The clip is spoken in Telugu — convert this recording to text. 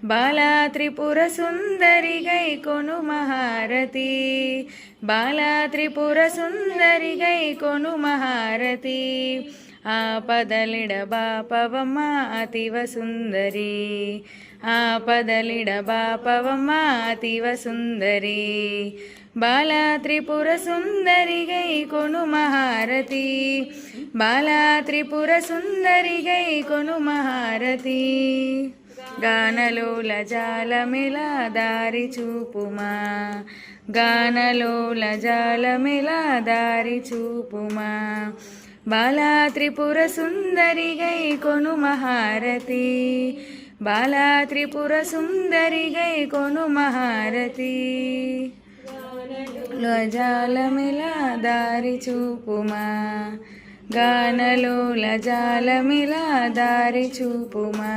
బాలా త్రిపుర సుందరి గై కొను మహారతి బాలా త్రిపుర సుందరి గై కొను మహారతి ఆపదలిడ బాపవమ్మ అతివ సుందరి ఆపదలిడ బాపవమ్మ అతివ సుందరి బాలా త్రిపుర సుందరి గై కొను మహారతి బాలా త్రిపుర సుందరి గై కొను మహారతి గానలోల జాలమిలా దారి చూపుమా గానలోల జాలమిలా దారి చూపుమా బాలా త్రిపుర సుందరి గై కొను మహారతి బాలా త్రిపుర సుందరి గై కొను మహారతి జాలమిలా దారి చూపుమా గానలోల జాలమిలా దారి చూపుమా।